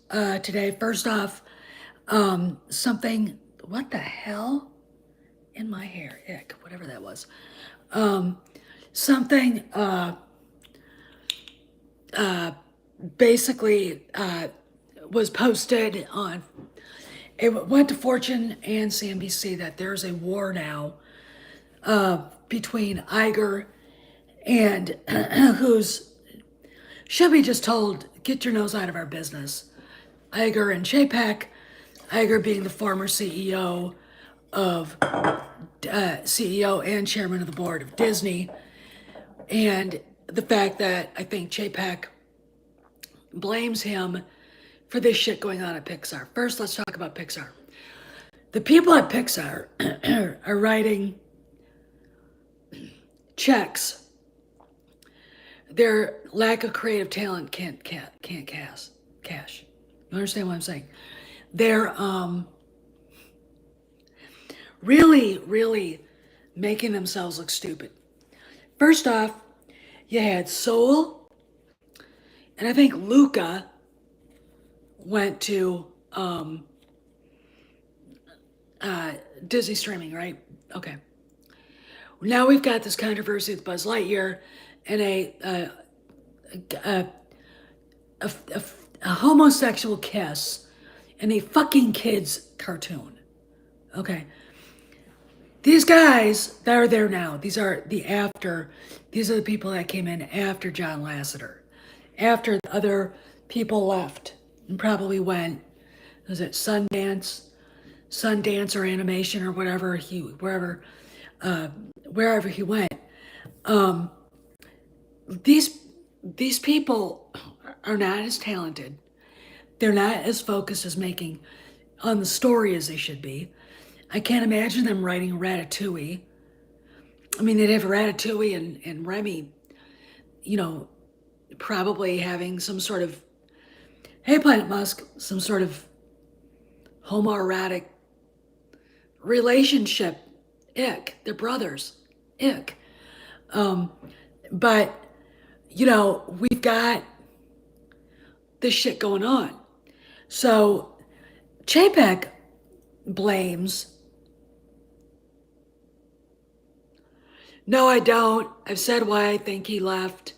today. First off, something, what the hell in my hair? Ick, whatever that was. Um, something, basically, was posted on, it went to Fortune and CNBC that there's a war now, between Iger and who's should be just told, get your nose out of our business. Iger and CHAPEK, Iger being the former CEO and chairman of the board of Disney, and the fact that I think CHAPEK blames him for this shit going on at Pixar. First, let's talk about Pixar. The people at Pixar are writing checks. Their lack of creative talent can't cash. You understand what I'm saying? They're really making themselves look stupid. First off, you had Soul, and I think Luca went to Disney streaming, right? Okay. Now we've got this controversy with Buzz Lightyear and a homosexual kiss in a fucking kids cartoon. Okay. These guys that are there now, these are the people that came in after John Lasseter, after the other people left and probably went, was it Sundance or animation or wherever he went. These people are not as talented. They're not as focused as making on the story as they should be. I can't imagine them writing Ratatouille. I mean, they'd have Ratatouille and Remy, probably having some sort of, hey, Planet Musk, some sort of homoerotic relationship. Ick. They're brothers. Ick. But, we've got this shit going on. So, CHAPEK blames. No, I don't. I've said why I think he left.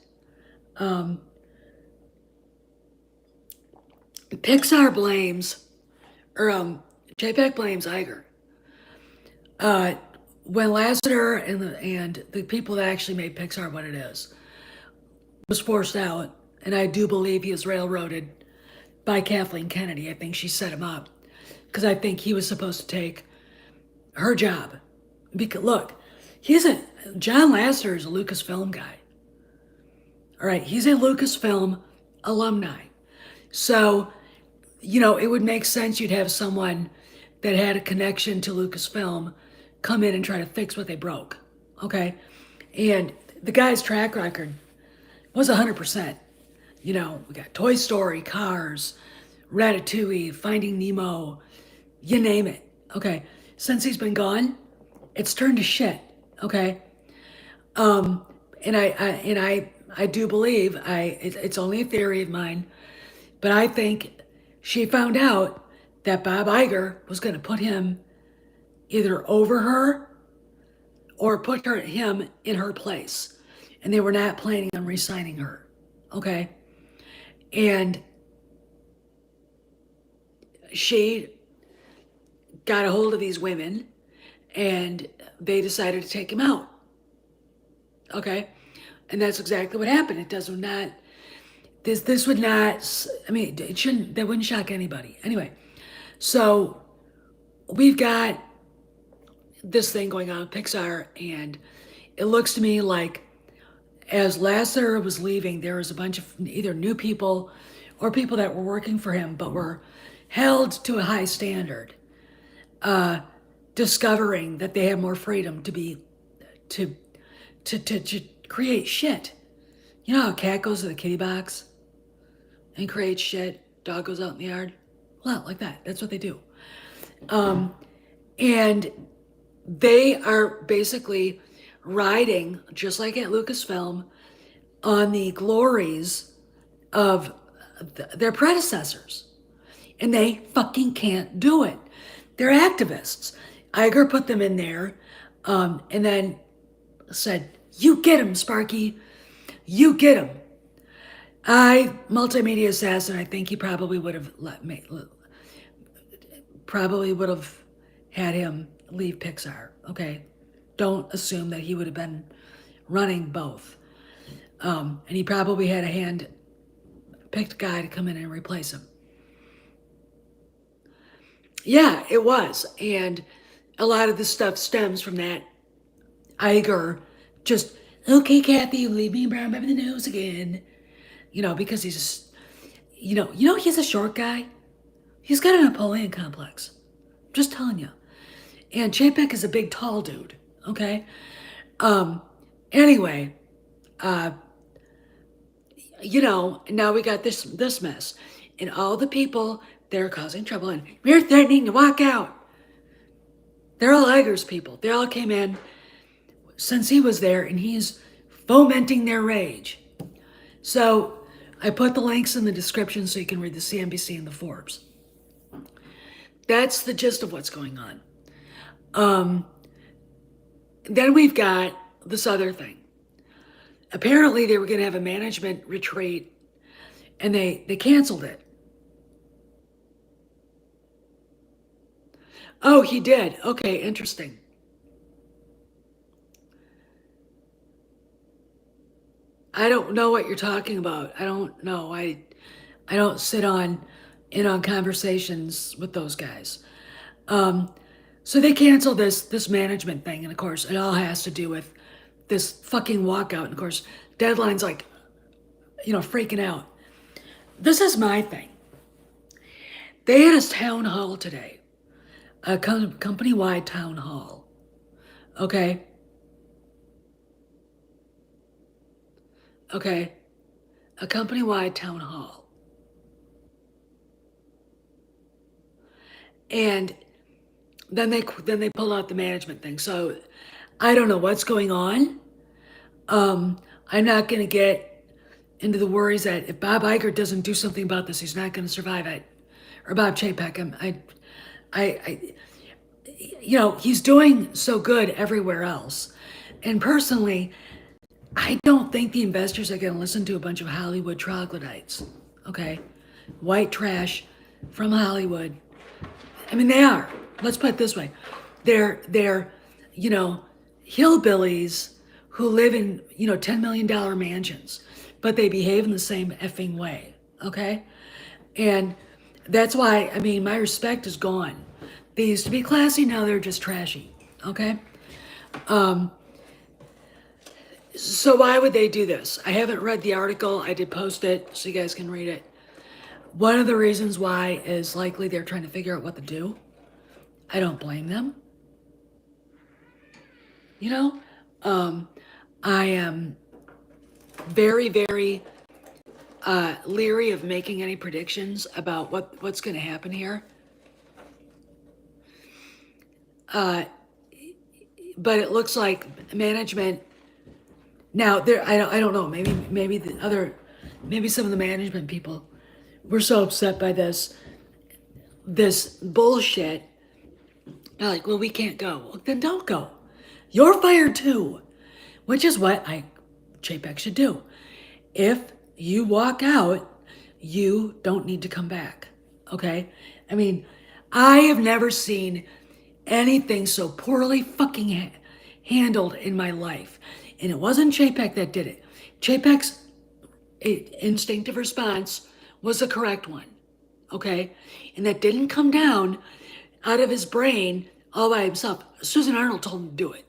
Pixar blames, or CHAPEK blames Iger. When Lasseter and the people that actually made Pixar what it is was forced out, and I do believe he was railroaded by Kathleen Kennedy. I think she set him up because I think he was supposed to take her job. Because look, John Lasseter is a Lucasfilm guy. All right, he's a Lucasfilm alumni. So, it would make sense you'd have someone that had a connection to Lucasfilm come in and try to fix what they broke. Okay? And the guy's track record was 100%. We got Toy Story, Cars, Ratatouille, Finding Nemo, you name it. Okay? Since he's been gone, it's turned to shit. Okay? And I do believe, it's only a theory of mine, but I think she found out that Bob Iger was going to put him either over her or put him in her place. And they were not planning on re-signing her. Okay? And she got a hold of these women and they decided to take him out. Okay? And that's exactly what happened. This would not, I mean, that wouldn't shock anybody. Anyway, so we've got this thing going on with Pixar, and it looks to me like as Lasseter was leaving, there was a bunch of either new people or people that were working for him but were held to a high standard, discovering that they have more freedom to create shit. You know how a cat goes to the kitty box and creates shit? Dog goes out in the yard? Well, like that. That's what they do. And they are basically riding, just like at Lucasfilm, on the glories of their predecessors. And they fucking can't do it. They're activists. Iger put them in there, and then said, "You get him, Sparky. You get him." Multimedia assassin, I think he probably would have had him leave Pixar. Okay, don't assume that he would have been running both. And he probably had a hand-picked guy to come in and replace him. Yeah, it was, and a lot of this stuff stems from that. Iger just, okay, Kathy, leave me around by the nose again. Because he's, he's a short guy. He's got a Napoleon complex. Just telling you. And CHAPEK is a big, tall dude. Okay. Anyway, now we got this mess, and all the people that are causing trouble and we're threatening to walk out. They're all Iger's people. They all came in since he was there, and he's fomenting their rage. So I put the links in the description so you can read the CNBC and the Forbes. That's the gist of what's going on. Then we've got this other thing. Apparently they were going to have a management retreat, and they canceled it. Oh, he did. Okay, interesting. I don't know what you're talking about. I don't know. I don't sit in on conversations with those guys. So they canceled this management thing, and of course it all has to do with this fucking walkout. And of course, Deadline's like, freaking out. This is my thing. They had a town hall today, a company-wide town hall. Okay. Okay, a company-wide town hall. And then they pull out the management thing. So I don't know what's going on. I'm not going to get into the worries that if Bob Iger doesn't do something about this, he's not going to survive it. Or Bob CHAPEK. He's doing so good everywhere else. And personally, I don't think the investors are going to listen to a bunch of Hollywood troglodytes, okay? White trash from Hollywood. I mean, they are. Let's put it this way. They're hillbillies who live in, $10 million mansions, but they behave in the same effing way, okay? And that's why, my respect is gone. They used to be classy, now they're just trashy, okay? So why would they do this? I haven't read the article. I did post it so you guys can read it. One of the reasons why is likely they're trying to figure out what to do. I don't blame them. I am very, very leery of making any predictions about what's going to happen here. But it looks like management. Now, I don't know. Maybe some of the management people were so upset by this bullshit. They're like, well, we can't go. Well, then don't go. You're fired too, which is what CHAPEK should do. If you walk out, you don't need to come back. Okay? I have never seen anything so poorly fucking handled in my life. And it wasn't CHAPEK that did it. CHAPEK's instinctive response was the correct one, okay? And that didn't come down out of his brain all by himself. Susan Arnold told him to do it.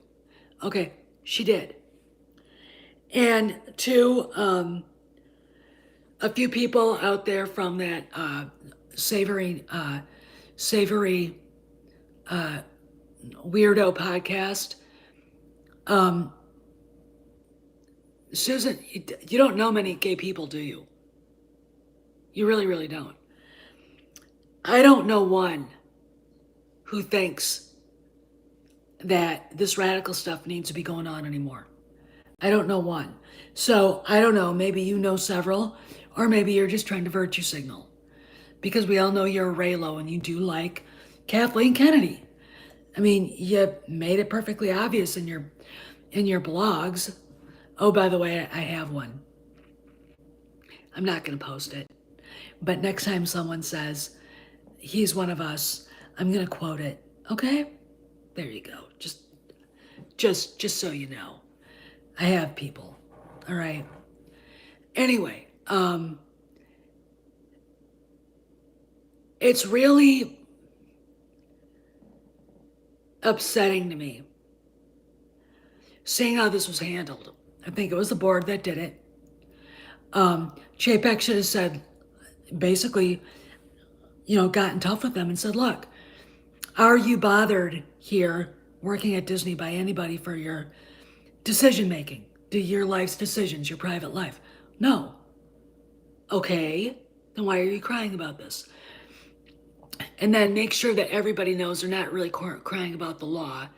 Okay, she did. And to a few people out there from that savory weirdo podcast, Susan, you don't know many gay people, do you? You really, really don't. I don't know one who thinks that this radical stuff needs to be going on anymore. I don't know one. So I don't know, maybe you know several, or maybe you're just trying to virtue signal. because we all know you're a Raylo and you do like Kathleen Kennedy. I mean, you made it perfectly obvious in your blogs. Oh, by the way, I have one. I'm not going to post it. But next time someone says, he's one of us, I'm going to quote it. Okay? There you go. Just so you know. I have people. All right. Anyway, it's really upsetting to me seeing how this was handled. I think it was the board that did it. CHAPEK should have said, basically, gotten tough with them and said, look, are you bothered here working at Disney by anybody for your decision making, your life's decisions, your private life? No. Okay, then why are you crying about this? And then make sure that everybody knows they're not really crying about the law.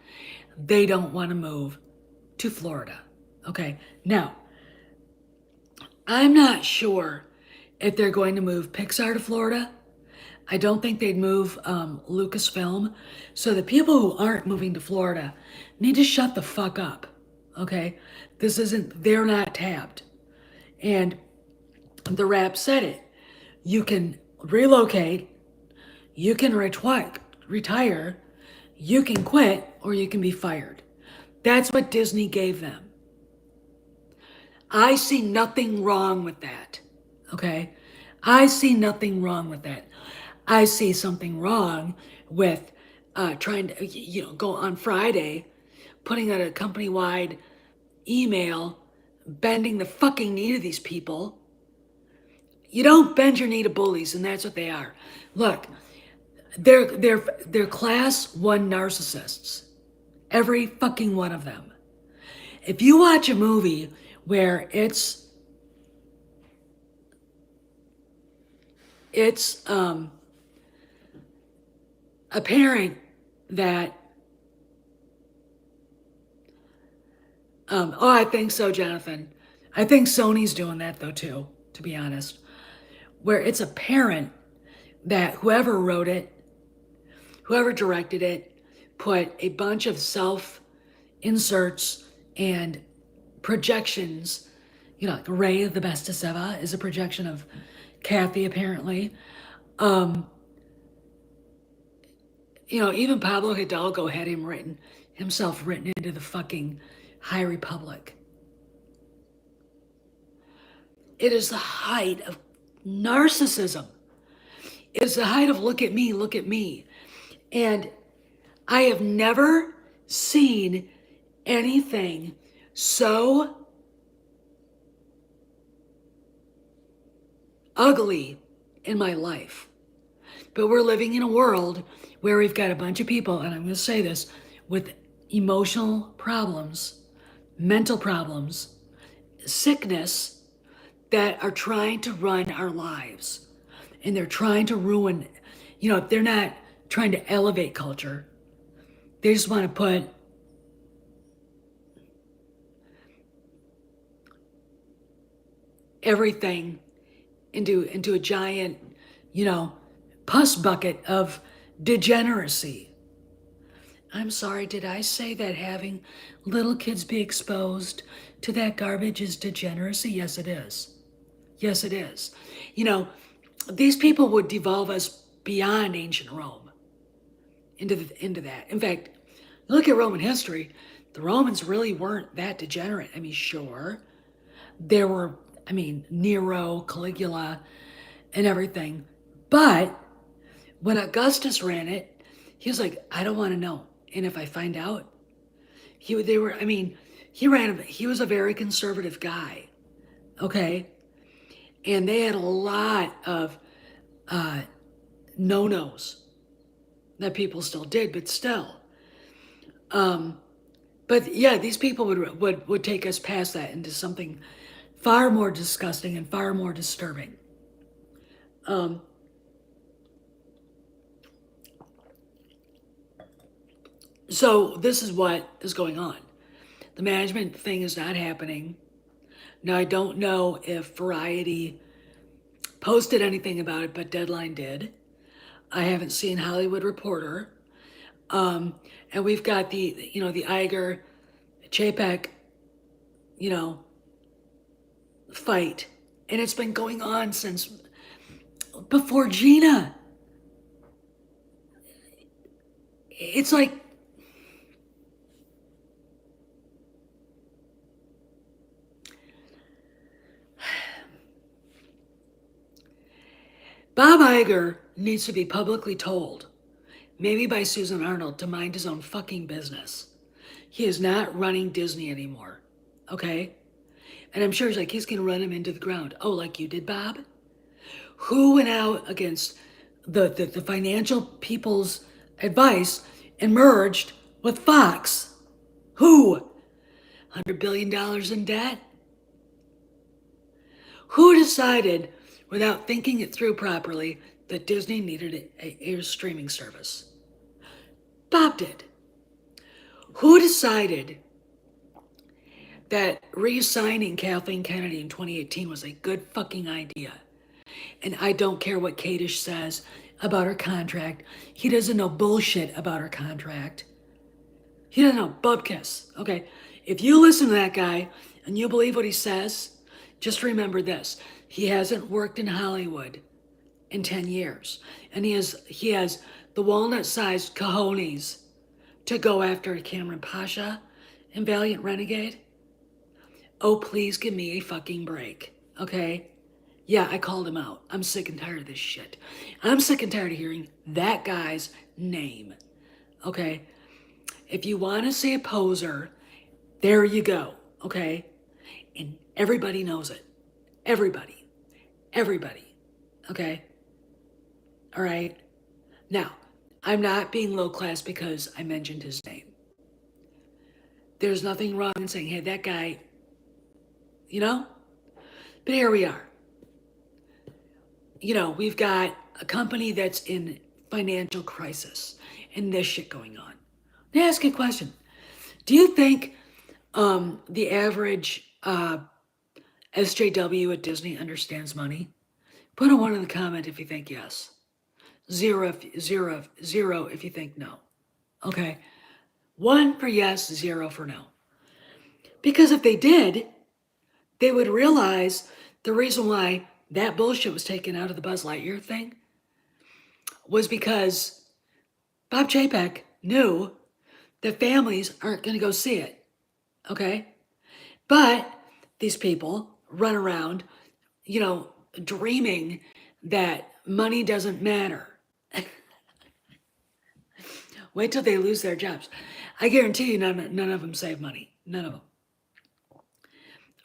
They don't want to move to Florida. Okay, now, I'm not sure if they're going to move Pixar to Florida. I don't think they'd move Lucasfilm. So the people who aren't moving to Florida need to shut the fuck up. Okay, they're not tapped. And the rap said it. You can relocate, you can retire, you can quit, or you can be fired. That's what Disney gave them. I see nothing wrong with that. Okay? I see nothing wrong with that. I see something wrong with trying to, go on Friday, putting out a company-wide email, bending the fucking knee to these people. You don't bend your knee to bullies, and that's what they are. Look, they're class 1 narcissists. Every fucking one of them. If you watch a movie where it's apparent that I think so, Jonathan. I think Sony's doing that though too, to be honest. Where it's apparent that whoever wrote it, whoever directed it, put a bunch of self-inserts and projections, like Ray, the bestest ever, is a projection of Kathy, apparently. Even Pablo Hidalgo had himself written into the fucking High Republic. It is the height of narcissism. It is the height of look at me, look at me. And I have never seen anything so ugly in my life. But we're living in a world where we've got a bunch of people, and I'm going to say this, with emotional problems, mental problems, sickness, that are trying to run our lives. And they're trying to ruin, they're not trying to elevate culture. They just want to put everything into a giant, pus bucket of degeneracy. I'm sorry, did I say that having little kids be exposed to that garbage is degeneracy? Yes, it is. Yes, it is. These people would devolve us beyond ancient Rome into that. In fact, look at Roman history. The Romans really weren't that degenerate. I mean, sure, there were, Nero, Caligula, and everything. But when Augustus ran it, he was like, I don't want to know. And if I find out, he was a very conservative guy. Okay? And they had a lot of no-nos that people still did, but still. But yeah, these people would take us past that into something far more disgusting and far more disturbing. So this is what is going on. The management thing is not happening. Now, I don't know if Variety posted anything about it, but Deadline did. I haven't seen Hollywood Reporter. And we've got the Iger, CHAPEK, fight. And it's been going on since before Gina. It's like, Bob Iger needs to be publicly told, maybe by Susan Arnold, to mind his own fucking business. He is not running Disney anymore, okay? And I'm sure he's gonna run him into the ground. Oh, like you did, Bob? Who went out against the financial people's advice and merged with Fox? Who? $100 billion in debt? Who decided, without thinking it through properly, that Disney needed a streaming service? Bob did. Who decided that re-signing Kathleen Kennedy in 2018 was a good fucking idea? And I don't care what Kadish says about her contract. He doesn't know bullshit about her contract. He doesn't know bubkiss. Okay, if you listen to that guy and you believe what he says, just remember this: he hasn't worked in Hollywood in 10 years, and he has the walnut-sized cojones to go after Cameron Pasha and Valiant Renegade. Oh, please give me a fucking break, okay? Yeah, I called him out. I'm sick and tired of this shit. I'm sick and tired of hearing that guy's name, okay? If you want to say a poser, there you go, okay? And everybody knows it. Everybody, okay? All right? Now, I'm not being low class because I mentioned his name. There's nothing wrong in saying, hey, that guy, But here we are. We've got a company that's in financial crisis and this shit going on. Let me ask you a question. Do you think the average SJW at Disney understands money? Put a 1 in the comment if you think yes. 0 if you think no. Okay. 1 for yes, 0 for no. Because if they did, they would realize the reason why that bullshit was taken out of the Buzz Lightyear thing was because Bob Chapek knew that families aren't going to go see it. Okay? But these people run around, dreaming that money doesn't matter. Wait till they lose their jobs. I guarantee you none of them save money. None of them.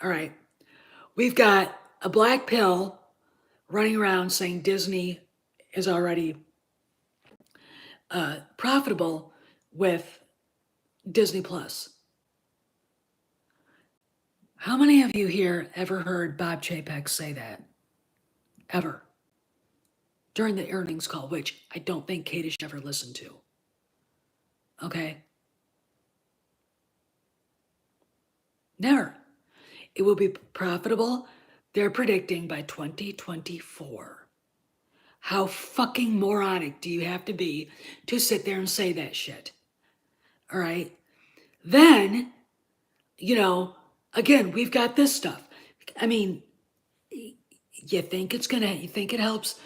All right. We've got a black pill running around saying Disney is already profitable with Disney Plus. How many of you here ever heard Bob Chapek say that? Ever? During the earnings call, which I don't think Kadish ever listened to. Okay? Never. It will be profitable, they're predicting, by 2024. How fucking moronic do you have to be to sit there and say that shit? All right? Then, again, we've got this stuff. I mean, you think it helps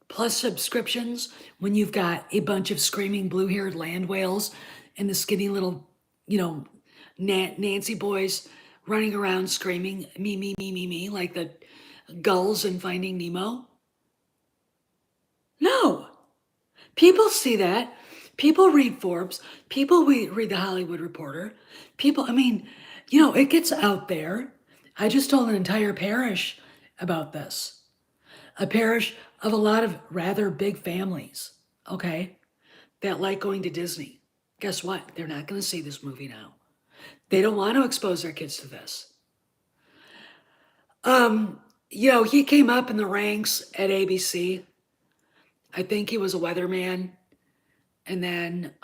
Plus subscriptions when you've got a bunch of screaming blue-haired land whales and the skinny little, Nancy boys running around screaming me, me, me, me, me, like the gulls in Finding Nemo? No. People see that. People read Forbes. People read the Hollywood Reporter. It gets out there. I just told an entire parish about this. A parish of a lot of rather big families, okay, that like going to Disney. Guess what? They're not going to see this movie now. They don't want to expose their kids to this. He came up in the ranks at ABC. I think he was a weatherman. And then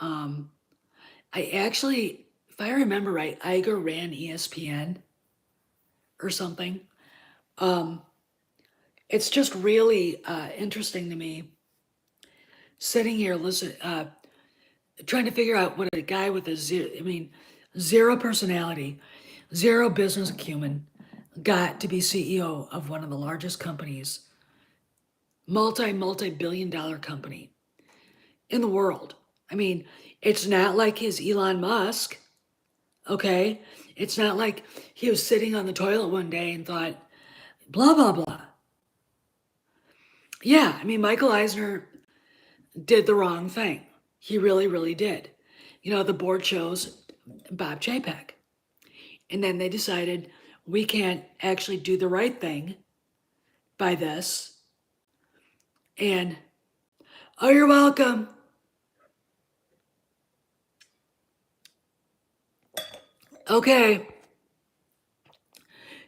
if I remember right, Iger ran ESPN or something. it's just really interesting to me sitting here trying to figure out what a guy with zero personality, zero business acumen got to be CEO of one of the largest companies, multi-billion dollar company in the world. I mean, it's not like his Elon Musk, okay? It's not like he was sitting on the toilet one day and thought, blah, blah, blah. Yeah, I mean, Michael Eisner did the wrong thing. He really, really did. You know, the board chose Bob CHAPEK. And then they decided we can't actually do the right thing by this. And, oh, you're welcome. Okay.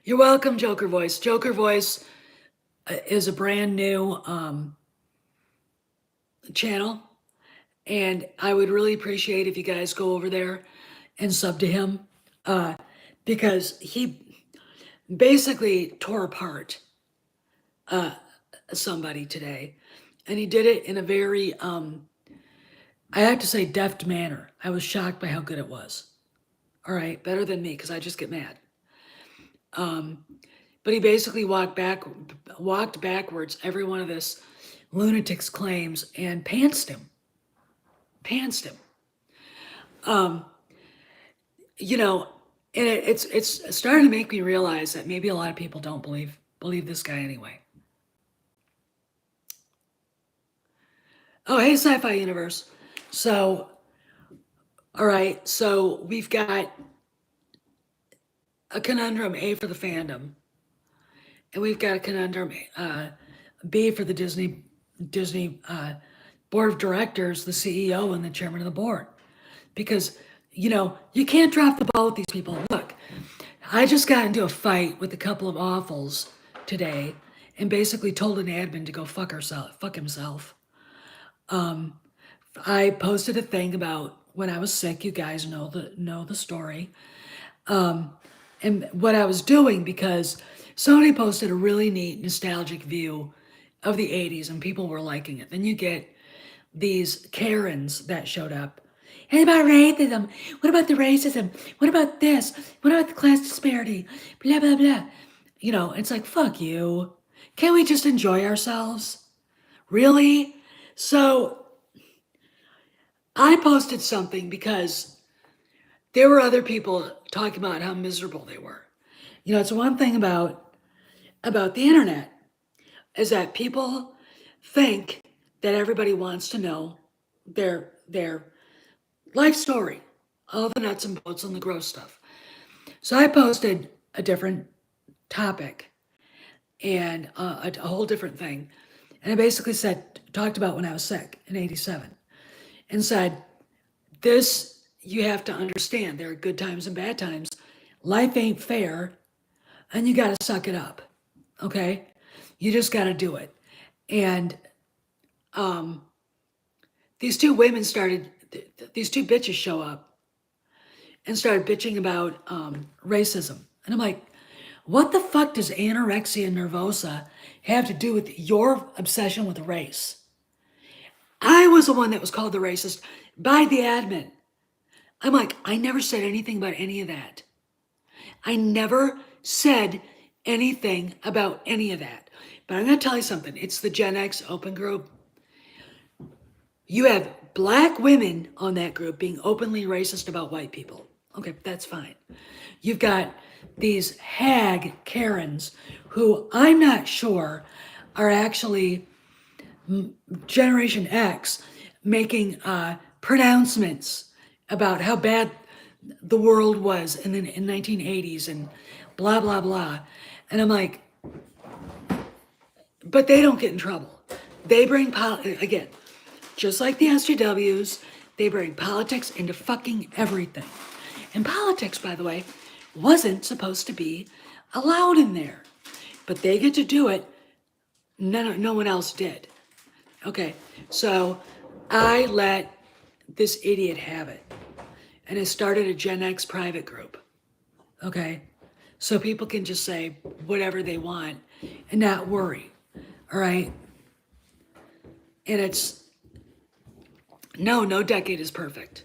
You're welcome, Joker Voice. Joker Voice is a brand new channel. And I would really appreciate if you guys go over there and sub to him because he basically tore apart somebody today. And he did it in a very, I have to say, deft manner. I was shocked by how good it was. All right, better than me because I just get mad. But he basically walked backwards every one of this lunatic's claims and pantsed him. You know, and it's starting to make me realize that maybe a lot of people don't believe this guy anyway. Oh, hey, Sci-Fi Universe. So, all right, so we've got a conundrum A for the fandom, and we've got a conundrum B for the Disney board of directors, the CEO and the chairman of the board, because you know you can't drop the ball with these people. Look, I just got into a fight with a couple of awfuls today, and basically told an admin to go fuck himself. I posted a thing about when I was sick. You guys know the story. And what I was doing, because somebody posted a really neat nostalgic view of the 80s and people were liking it. Then you get these Karens that showed up. And about racism, what about the racism? What about this? What about the class disparity? Blah, blah, blah. You know, it's like, fuck you. Can't we just enjoy ourselves? Really? So I posted something because there were other people talking about how miserable they were. You know, it's one thing about the internet is that people think that everybody wants to know their life story, all the nuts and bolts and the gross stuff. So I posted a different topic and a whole different thing. And I basically talked about when I was sick in 87 and said, this, you have to understand, there are good times and bad times. Life ain't fair and you got to suck it up. Okay. You just got to do it. And these two bitches show up and started bitching about racism. And I'm like, what the fuck does anorexia nervosa have to do with your obsession with race? I was the one that was called the racist by the admin. I'm like, I never said anything about any of that. I never said anything about any of that. But I'm going to tell you something. It's the Gen X open group. You have black women on that group being openly racist about white people. Okay, that's fine. You've got these hag Karens who I'm not sure are actually Generation X making pronouncements about how bad the world was in the 1980s and blah, blah, blah. And I'm like, but they don't get in trouble. They bring, again, just like the SJWs, they bring politics into fucking everything. And politics, by the way, wasn't supposed to be allowed in there. But they get to do it. No one else did. Okay, so I let this idiot have it. And it started a Gen X private group. Okay, so people can just say whatever they want and not worry. All right. And it's, no decade is perfect.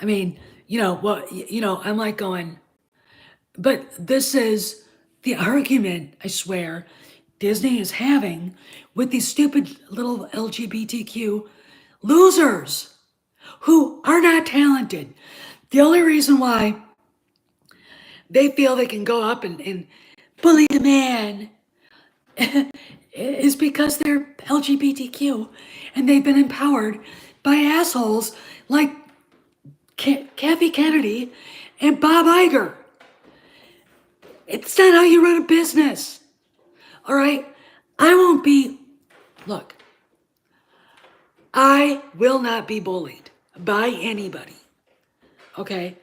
I mean, I'm like going, but this is the argument, I swear, Disney is having with these stupid little LGBTQ losers who are not talented. The only reason why they feel they can go up and bully the man is because they're LGBTQ and they've been empowered by assholes like Kathy Kennedy and Bob Iger. It's not how you run a business. All right? I won't be, look, I will not be bullied by anybody. Okay?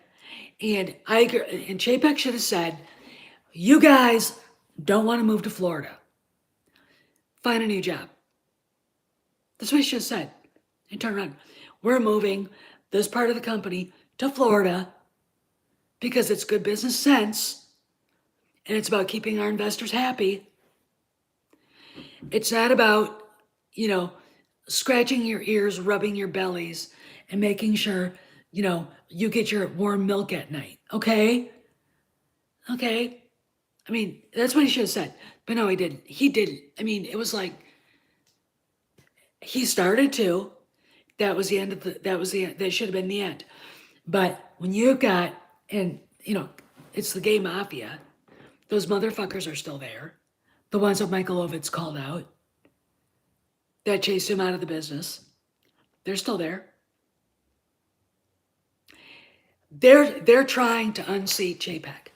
And Iger and CHAPEK should have said, you guys don't want to move to Florida. Find a new job. That's what he should have said. And turn around. We're moving this part of the company to Florida because it's good business sense and it's about keeping our investors happy. It's not about, scratching your ears, rubbing your bellies, and making sure, you get your warm milk at night. Okay? Okay? I mean, that's what he should have said. But no, he didn't. He didn't. I mean, it was like, he started to. That was the end of that should have been the end. But when you got, and, it's the gay mafia, those motherfuckers are still there. The ones that Michael Ovitz called out that chased him out of the business. They're still there. They're trying to unseat CHAPEK.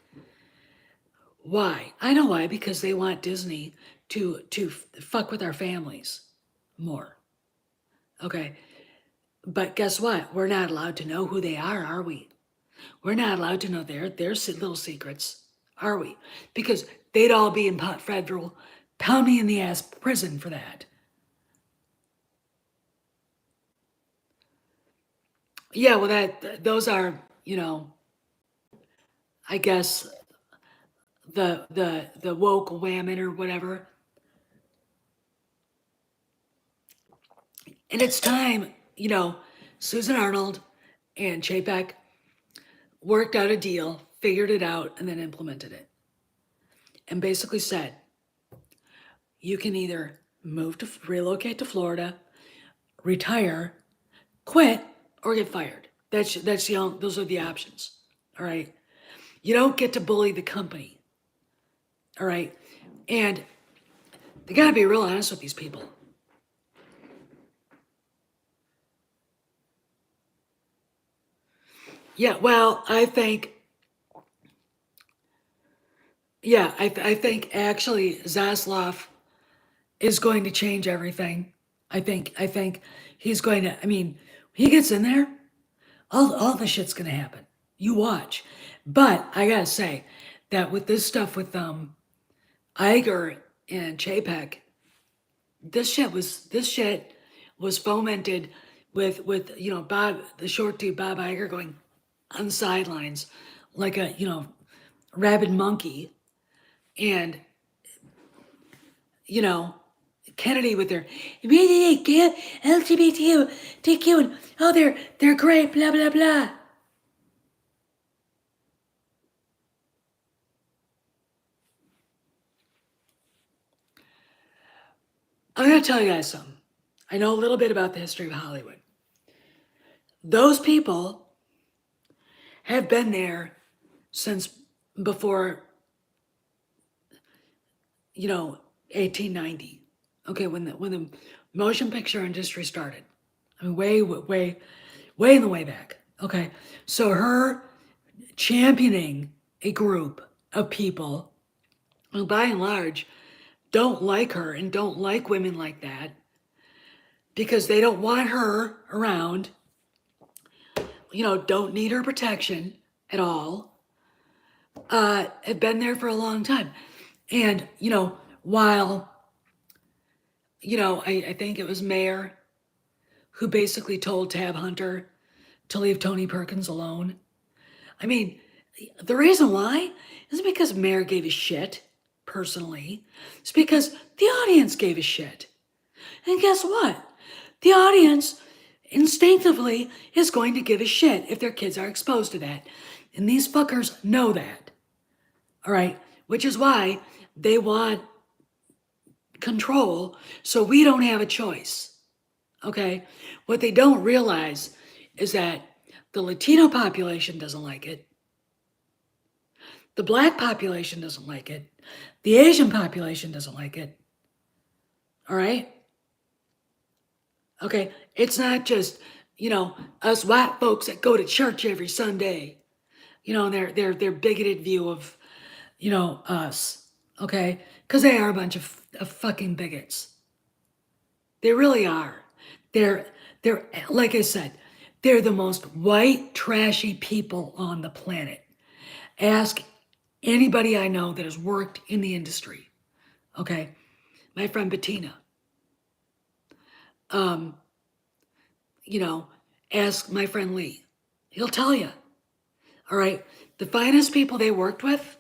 Why? I know why, because they want Disney to fuck with our families more. Okay. But guess what? We're not allowed to know who they are we? We're not allowed to know their little secrets, are we? Because they'd all be in federal pound me in the ass prison for that. Yeah, well, those are, I guess the woke whammon or whatever. And it's time, Susan Arnold and CHAPEK worked out a deal, figured it out, and then implemented it. And basically said, you can either relocate to Florida, retire, quit, or get fired. Those are the options. All right. You don't get to bully the company. All right. And they got to be real honest with these people. Yeah, well, I think actually Zaslav is going to change everything. I think he's going to, he gets in there, all the shit's going to happen. You watch. But I got to say that with this stuff with Iger and CHAPEK, this shit was fomented with Bob, the short dude Bob Iger going on the sidelines like a rabid monkey, and Kennedy with their LGBTQ and oh they're great, blah blah blah. I'm gonna tell you guys something. I know a little bit about the history of Hollywood. Those people have been there since before 1890. Okay, when the motion picture industry started. I mean, way in the way back. Okay, so her championing a group of people who, by and large, don't like her and don't like women like that because they don't want her around. Don't need her protection at all. Have been there for a long time, and while. I think it was Mayer who basically told Tab Hunter to leave Tony Perkins alone. I mean, the reason why is because Mayer gave a shit. personally, is because the audience gave a shit. And guess what? The audience instinctively is going to give a shit if their kids are exposed to that. And these fuckers know that. All right? Which is why they want control so we don't have a choice. Okay? What they don't realize is that the Latino population doesn't like it. The black population doesn't like it. The Asian population doesn't like it. All right? Okay? It's not just, us white folks that go to church every Sunday. Their bigoted view of, us. Okay? Because they are a bunch of fucking bigots. They really are. They're like I said, they're the most white, trashy people on the planet. Ask anybody I know that has worked in the industry. Okay? My friend Bettina. Ask my friend Lee. He'll tell you. All right? The finest people they worked with,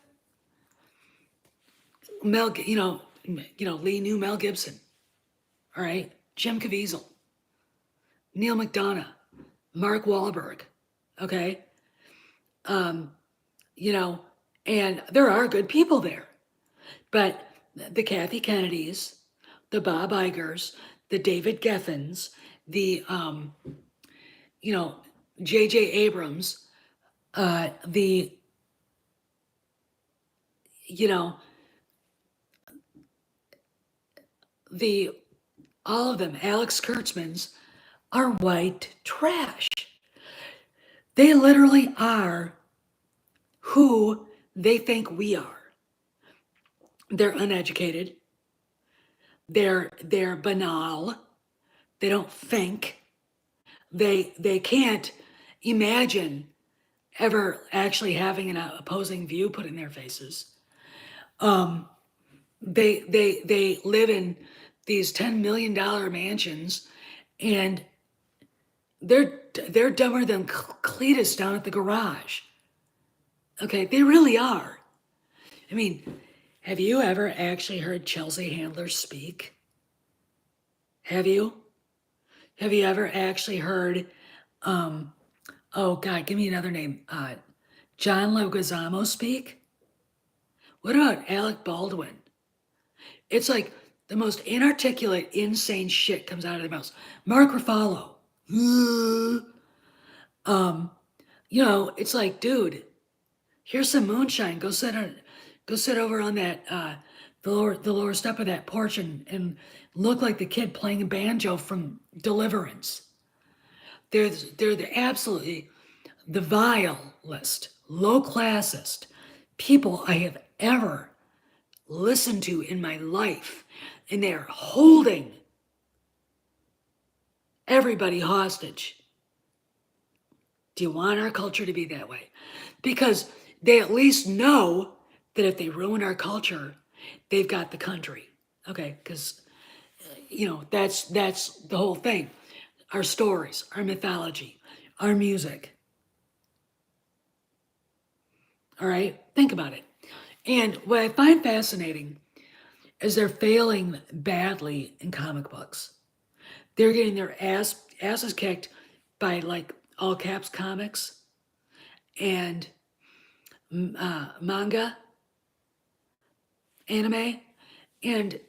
Lee knew Mel Gibson. All right? Jim Caviezel. Neil McDonough. Mark Wahlberg. Okay? And there are good people there. But the Kathy Kennedys, the Bob Igers, the David Geffens, the, J.J. Abrams, all of them, Alex Kurtzmans, are white trash. They literally are who they think we are. They're uneducated. They're banal. They don't think. They can't imagine ever actually having an opposing view put in their faces. They live in these $10 million mansions, and they're dumber than Cletus down at the garage. Okay, they really are. I mean, have you ever actually heard Chelsea Handler speak? Have you? Have you ever actually heard, oh God, give me another name, John Leguizamo speak? What about Alec Baldwin? It's like the most inarticulate, insane shit comes out of their mouths. Mark Ruffalo. It's like, dude, here's some moonshine. Go sit over on that the lower step of that porch and look like the kid playing a banjo from Deliverance. They're absolutely the vilest, low classest people I have ever listened to in my life, and they're holding everybody hostage. Do you want our culture to be that way? Because they at least know that if they ruin our culture, they've got the country. Okay, because that's the whole thing. Our stories, our mythology, our music. All right, think about it. And what I find fascinating is they're failing badly in comic books. They're getting their asses kicked by like all caps comics and manga, anime, and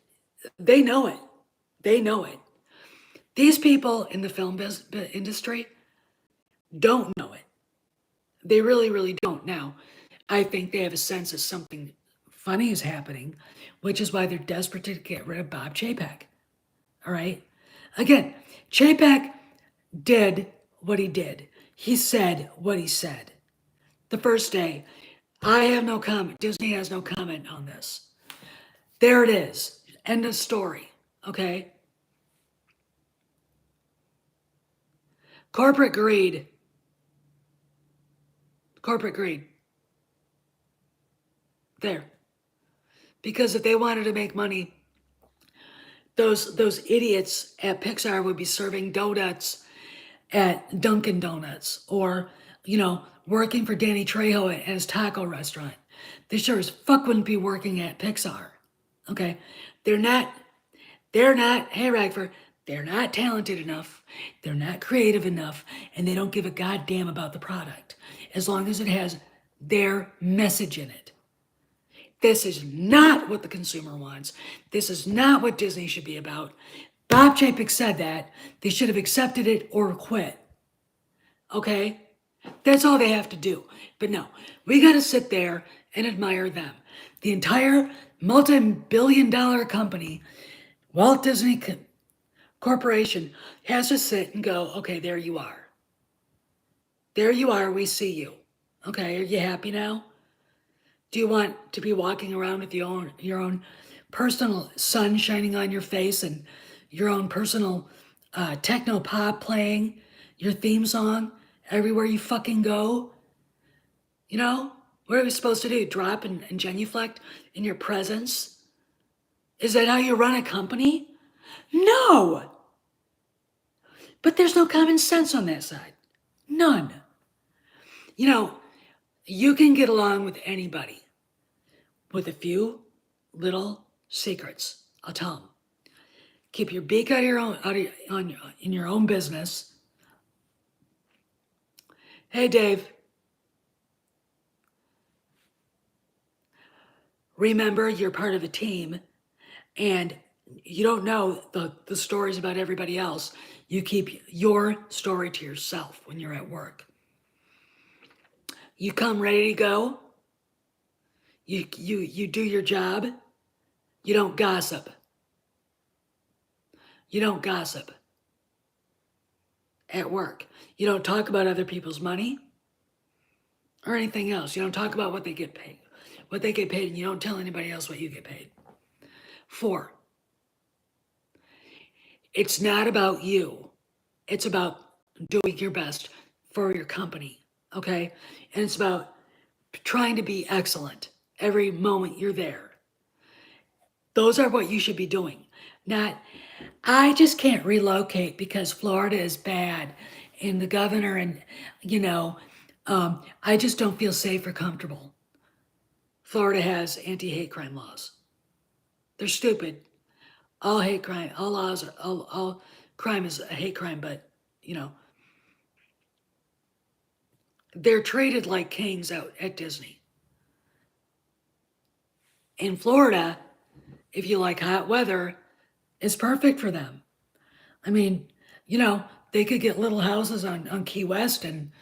they know it. They know it. These people in the film industry don't know it. They really, really don't. Now, I think they have a sense that something funny is happening, which is why they're desperate to get rid of Bob Chapek. All right? Again, Chapek did what he did. He said what he said. The first day, I have no comment. Disney has no comment on this. There it is. End of story. Okay? Corporate greed. Corporate greed. There. Because if they wanted to make money, those idiots at Pixar would be serving donuts at Dunkin' Donuts, or working for Danny Trejo at his taco restaurant. they sure as fuck wouldn't be working at Pixar. Okay? They're not, hey Ragford, they're not talented enough, they're not creative enough, and they don't give a goddamn about the product as long as it has their message in it. This is not what the consumer wants. This is not what Disney should be about. Bob Chapek said that. They should have accepted it or quit. Okay? That's all they have to do. But no, we got to sit there and admire them. The entire multi-billion-dollar company, Walt Disney Corporation, has to sit and go, okay, there you are. There you are, we see you. Okay, are you happy now? Do you want to be walking around with your own personal sun shining on your face and your own personal techno pop playing your theme song everywhere you fucking go? You know, what are we supposed to do? Drop and genuflect in your presence? Is that how you run a company? No! But there's no common sense on that side. None. You know, you can get along with anybody with a few little secrets. I'll tell them. Keep your beak out of your own, in your own business. Hey, Dave. Remember, you're part of a team, and you don't know the stories about everybody else. You keep your story to yourself when you're at work. You come ready to go. You do your job. You don't gossip. You don't gossip at work. You don't talk about other people's money or anything else. You don't talk about what they get paid. What they get paid, and you don't tell anybody else what you get paid. 4, it's not about you. It's about doing your best for your company, okay? And it's about trying to be excellent every moment you're there. Those are what you should be doing. Not, I just can't relocate because Florida is bad and the governor and, I just don't feel safe or comfortable. Florida has anti-hate crime laws. They're stupid. All hate crime, all laws, all crime is a hate crime, but, they're treated like kings out at Disney. In Florida, if you like hot weather, it's perfect for them. I mean, they could get little houses on Key West and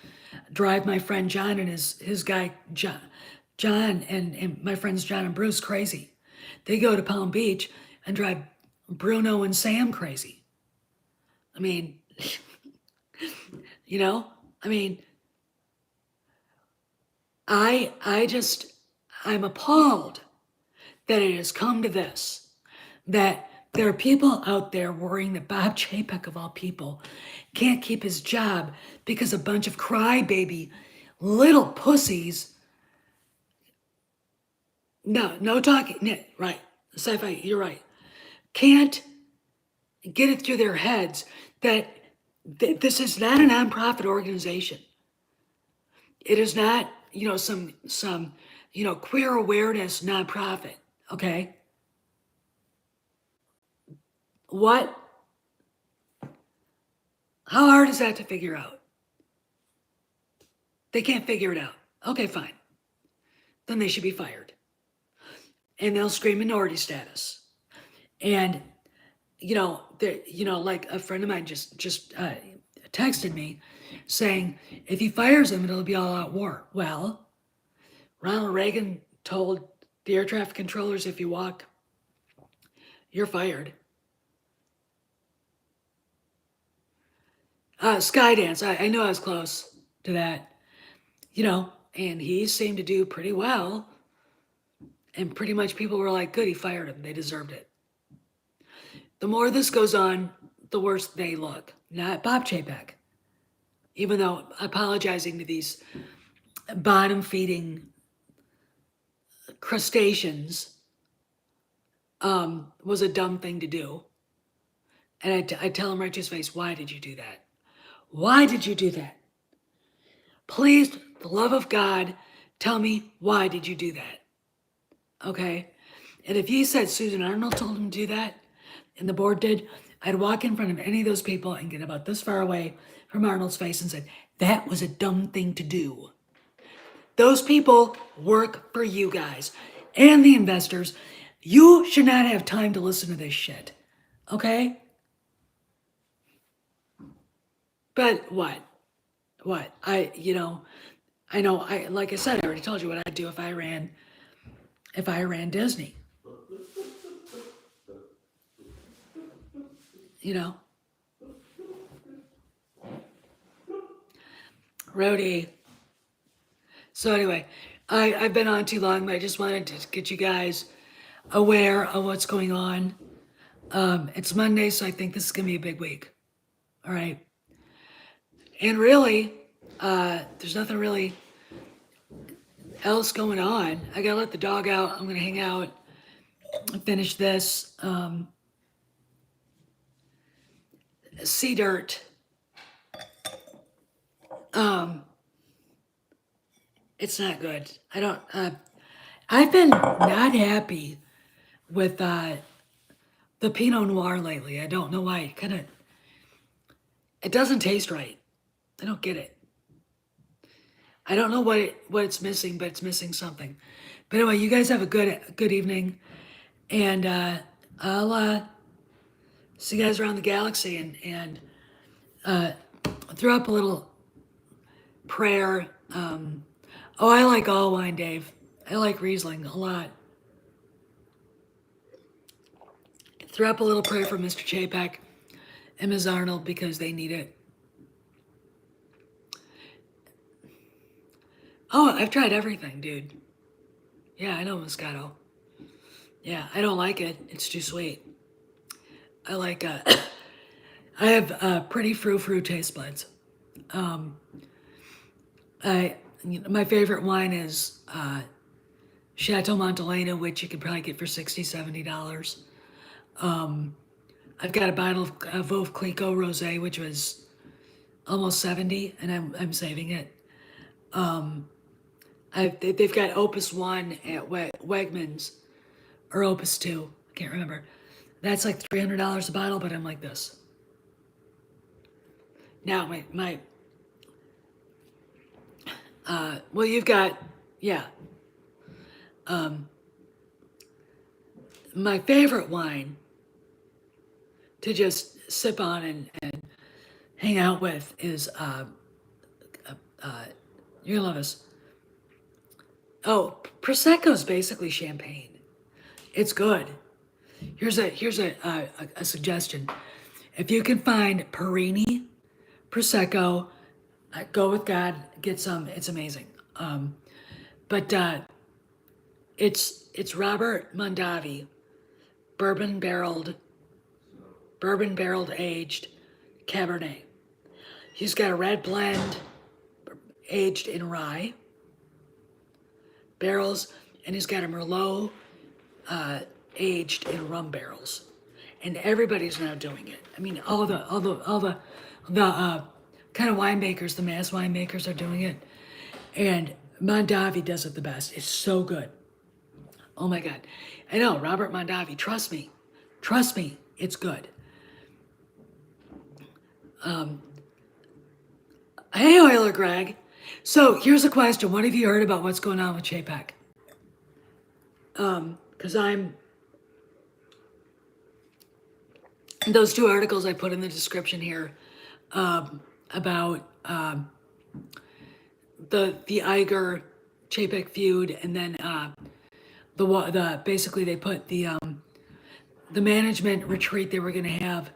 drive my friend John and his guy John and my friends John and Bruce crazy. They go to Palm Beach and drive Bruno and Sam crazy. I mean, I'm appalled that it has come to this, that there are people out there worrying that Bob Chapek, of all people, can't keep his job because a bunch of crybaby little pussies. No talking, right, sci-fi, you're right. Can't get it through their heads that this is not a nonprofit organization. It is not, some queer awareness nonprofit, okay? What? How hard is that to figure out? They can't figure it out. Okay, fine. Then they should be fired. And they'll scream minority status. And, like a friend of mine just texted me saying, if he fires him, it'll be all out war. Well, Ronald Reagan told the air traffic controllers, if you walk, you're fired. Skydance, I know I was close to that, and he seemed to do pretty well. And pretty much people were like, good, he fired him. They deserved it. The more this goes on, the worse they look. Not Bob Chapek. Even though apologizing to these bottom-feeding crustaceans was a dumb thing to do. And I tell him right to his face, why did you do that? Why did you do that? Please, for the love of God, Tell me, why did you do that? Okay? And if he said Susan Arnold told him to do that, and the board did, I'd walk in front of any of those people and get about this far away from Arnold's face and said, that was a dumb thing to do. Those people work for you guys and the investors. You should not have time to listen to this shit. Okay? But what? What? I know, like I said, I already told you what I'd do if I ran Disney. You know? Rody. So anyway, I've been on too long, but I just wanted to get you guys aware of what's going on. It's Monday, so I think this is going to be a big week. All right. And really, there's nothing really else going on. I got to let the dog out. I'm going to hang out and finish this. Sea dirt. It's not good. I've been not happy with the Pinot Noir lately. I don't know why. It doesn't taste right. I don't get it. I don't know what it's missing, but it's missing something. But anyway, you guys have a good evening, and I'll see you guys around the galaxy, and throw up a little prayer. I like all wine, Dave. I like Riesling a lot. Throw up a little prayer for Mr. CHAPEK and Ms. Arnold because they need it. Oh, I've tried everything, dude. Yeah, I know Moscato. Yeah, I don't like it. It's too sweet. I like, I have pretty frou-frou taste buds. My favorite wine is Chateau Montelena, which you could probably get for $60, $70. I've got a bottle of Veuve Clicquot Rosé, which was almost 70, and I'm saving it. They've got Opus 1 at Wegmans, or Opus 2, I can't remember. That's like $300 a bottle, but I'm like this. Now, well, you've got, yeah. My favorite wine to just sip on and hang out with is, you're gonna love this. Oh, Prosecco is basically champagne. It's good. Here's a suggestion. If you can find Perini Prosecco, go with God, get some. It's amazing. But it's Robert Mondavi, bourbon barreled aged Cabernet. He's got a red blend aged in rye barrels, and he's got a Merlot aged in rum barrels, and everybody's now doing it. I mean, all the kind of winemakers, the mass winemakers are doing it, and Mondavi does it the best. It's so good. Oh my God, I know, Robert Mondavi. Trust me, it's good. Hey, Euler Greg. So here's a question. What have you heard about what's going on with CHAPEK? Because those two articles I put in the description here about the Iger CHAPEK feud, and then the basically they put the management retreat they were going to have,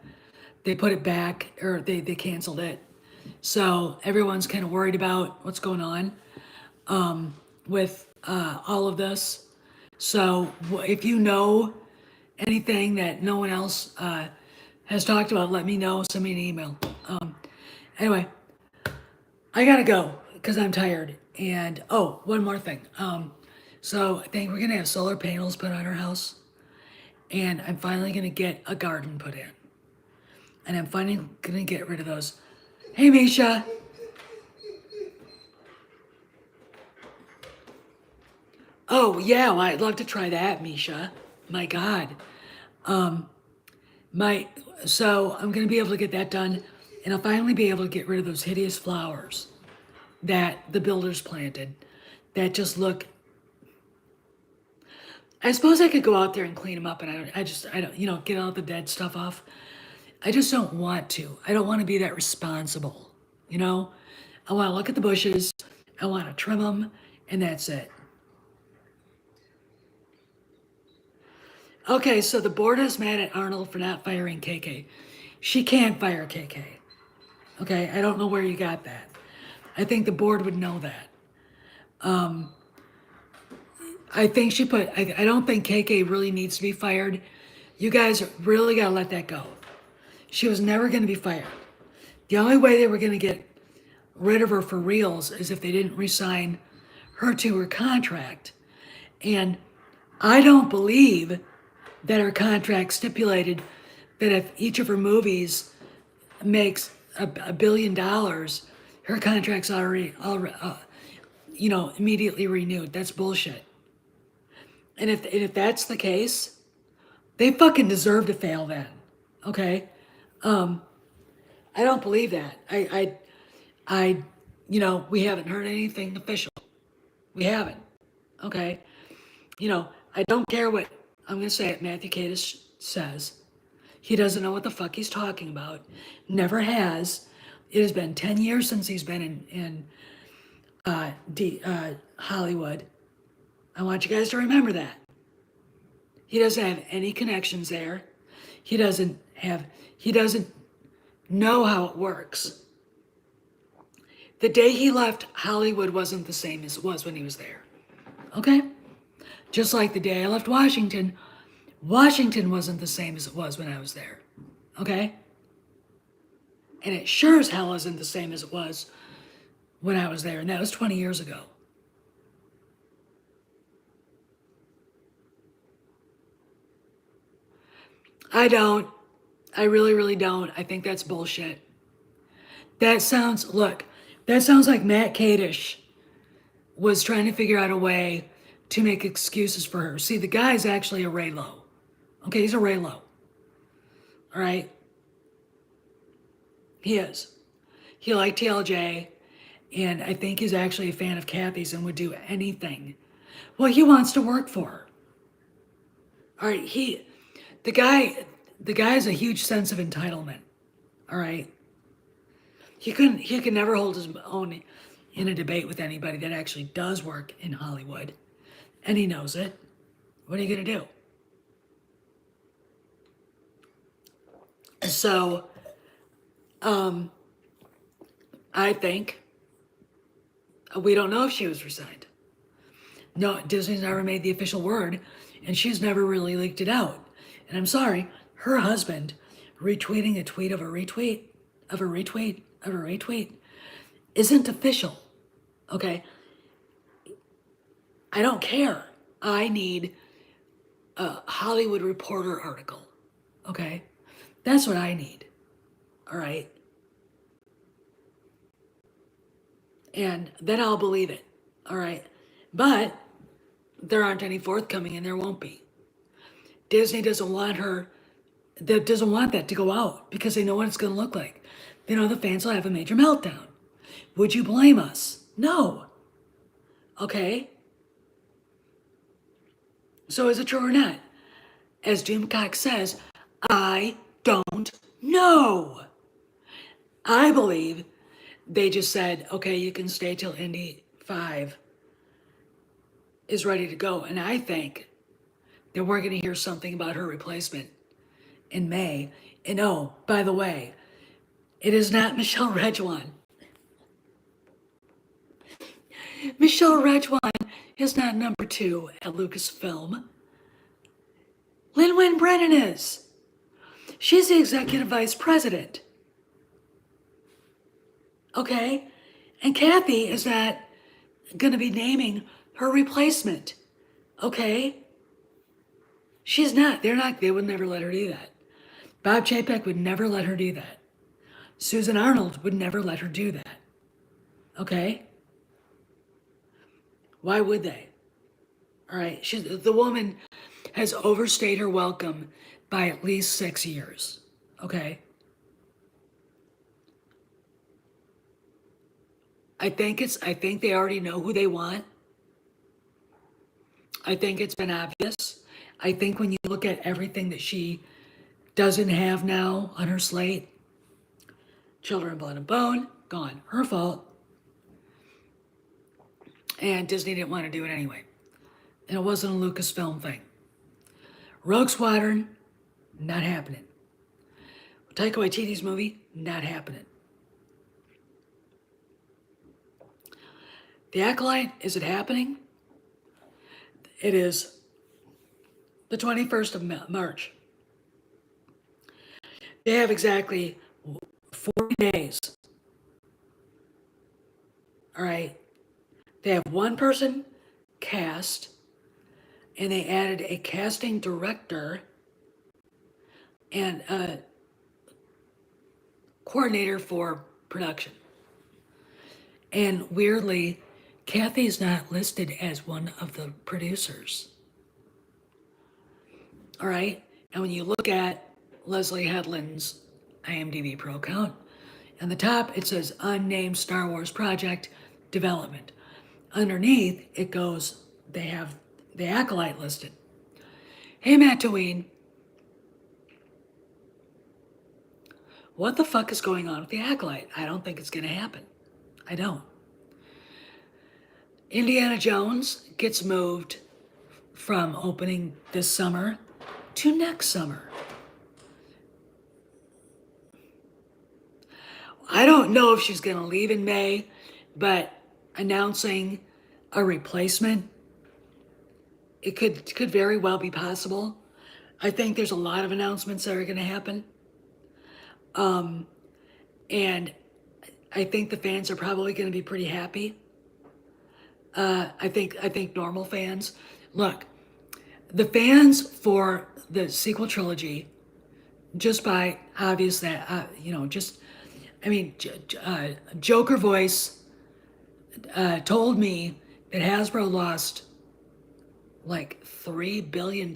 they put it back, or they canceled it. So everyone's kind of worried about what's going on with all of this. So if you know anything that no one else has talked about, let me know. Send me an email. Anyway, I gotta go because I'm tired. And oh, one more thing. So I think we're gonna have solar panels put on our house, and I'm finally gonna get a garden put in, and I'm finally gonna get rid of those. Hey, Misha. Oh, yeah, well, I'd love to try that, Misha. My God. Um, my, so I'm going to be able to get that done, and I'll finally be able to get rid of those hideous flowers that the builders planted that just look. I suppose I could go out there and clean them up, and I don't, get all the dead stuff off. I just don't want to. I don't want to be that responsible, you know? I want to look at the bushes, I want to trim them, and that's it. Okay, so the board is mad at Arnold for not firing KK. She can't fire KK. Okay, I don't know where you got that. I think the board would know that. I think I don't think KK really needs to be fired. You guys really gotta let that go. She was never gonna be fired. The only way they were gonna get rid of her for reals is if they didn't resign her to her contract. And I don't believe that her contract stipulated that if each of her movies makes $1 billion, her contract's already immediately renewed. That's bullshit. And if that's the case, they fucking deserve to fail then. Okay? I don't believe that. We haven't heard anything official. We haven't. Okay? I don't care what, I'm going to say it, Matthew Cadis says. He doesn't know what the fuck he's talking about. Never has. It has been 10 years since he's been in Hollywood. I want you guys to remember that. He doesn't have any connections there. He doesn't know how it works. The day he left, Hollywood wasn't the same as it was when he was there. Okay? Just like the day I left Washington, Washington wasn't the same as it was when I was there. Okay? And it sure as hell isn't the same as it was when I was there, and that was 20 years ago. I don't. I really, really don't. I think that's bullshit. That sounds like Matt Kadish was trying to figure out a way to make excuses for her. See, the guy's actually a Ray Low. Okay, he's a Ray Low. All right? He is. He liked TLJ, and I think he's actually a fan of Kathy's and would do anything. Well, he wants to work for her. All right, the guy has a huge sense of entitlement. All right? He could never hold his own in a debate with anybody that actually does work in Hollywood. And he knows it. What are you gonna do? So, I think we don't know if she was resigned. No, Disney's never made the official word, and she's never really leaked it out. And I'm sorry, her husband retweeting a tweet of a retweet of a retweet of a retweet isn't official. Okay? I don't care. I need a Hollywood Reporter article. Okay? That's what I need. All right? And then I'll believe it. All right? But there aren't any forthcoming, and there won't be. Disney doesn't want that to go out because they know what it's going to look like. They know the fans will have a major meltdown. Would you blame us? No. Okay? So is it true or not? As Doomcock says, I don't know. I believe they just said, okay, you can stay till Indy 5 is ready to go. And I think that we're going to hear something about her replacement in May. And oh, by the way, it is not Michelle Redjwan. Michelle Redjwan is not number 2 at Lucasfilm. Lin-Wen Brennan is. She's the executive vice president. Okay? And Kathy is not going to be naming her replacement. Okay? She's not. They would never let her do that. Bob Chapek would never let her do that. Susan Arnold would never let her do that. Okay? Why would they? All right. The woman has overstayed her welcome by at least 6 years. Okay. I think they already know who they want. I think it's been obvious. I think when you look at everything that she doesn't have now on her slate, Children, Blood and Bone, gone. Her fault. And Disney didn't want to do it anyway. And it wasn't a Lucasfilm thing. Rogue Squadron, not happening. Taika Waititi's movie, not happening. The Acolyte, is it happening? It is the 21st of March. They have exactly 40 days. All right. They have one person cast, and they added a casting director and a coordinator for production. And weirdly, Kathy's not listed as one of the producers. All right. And when you look at Leslie Headland's IMDb Pro count, on the top it says unnamed Star Wars project development. Underneath it goes, they have the Acolyte listed. Hey, Tatooine, what the fuck is going on with the Acolyte? I don't think it's going to happen. I don't. Indiana Jones gets moved from opening this summer to next summer. I don't know if she's going to leave in May, but announcing a replacement, it could very well be possible. I think there's a lot of announcements that are going to happen. And I think the fans are probably going to be pretty happy. I think normal fans, look, the fans for the sequel trilogy, just by obvious that, Joker Voice told me that Hasbro lost like $3 billion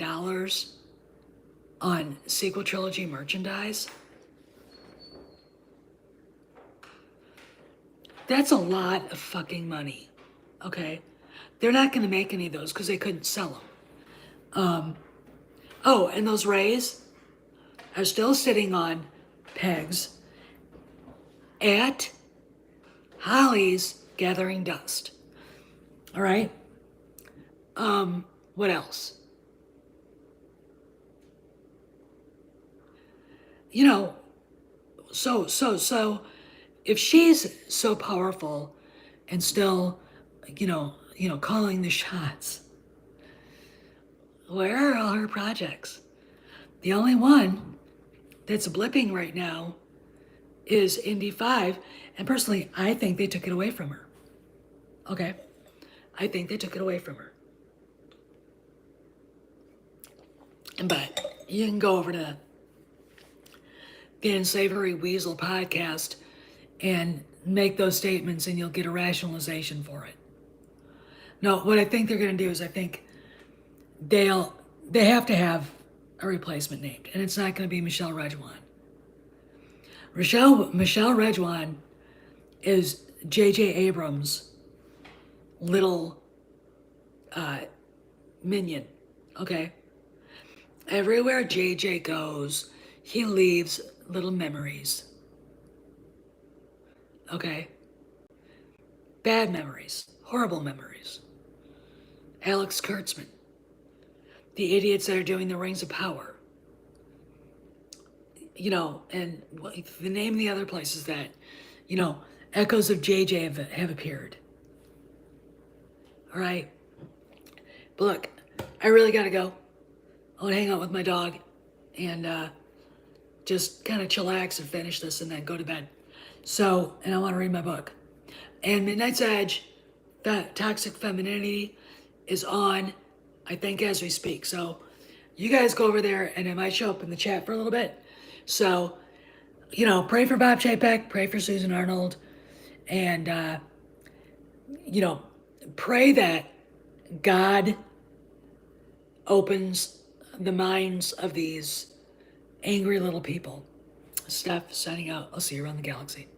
on sequel trilogy merchandise. That's a lot of fucking money. Okay, they're not going to make any of those because they couldn't sell them. And those rays are still sitting on pegs at Holly's gathering dust. All right. What else? So if she's so powerful and still, calling the shots, where are all her projects? The only one that's blipping right now is Indy 5, and personally, I think they took it away from her. Okay? I think they took it away from her. But you can go over to the Unsavory Weasel podcast and make those statements, and you'll get a rationalization for it. No, what I think they're going to do is I think they have to have a replacement named, and it's not going to be Michelle Redjuan. Michelle Redjuan is J.J. Abrams' little minion, okay? Everywhere J.J. goes, he leaves little memories, okay? Bad memories, horrible memories. Alex Kurtzman, the idiots that are doing the Rings of Power. And the name of the other places that, echoes of JJ have appeared. All right. But look, I really got to go. I want to hang out with my dog and just kind of chillax and finish this and then go to bed. So, and I want to read my book. And Midnight's Edge, that Toxic Femininity, is on, I think, as we speak. So you guys go over there and it might show up in the chat for a little bit. So, pray for Bob Chapek, pray for Susan Arnold, and, pray that God opens the minds of these angry little people. Steph, signing out. I'll see you around the galaxy.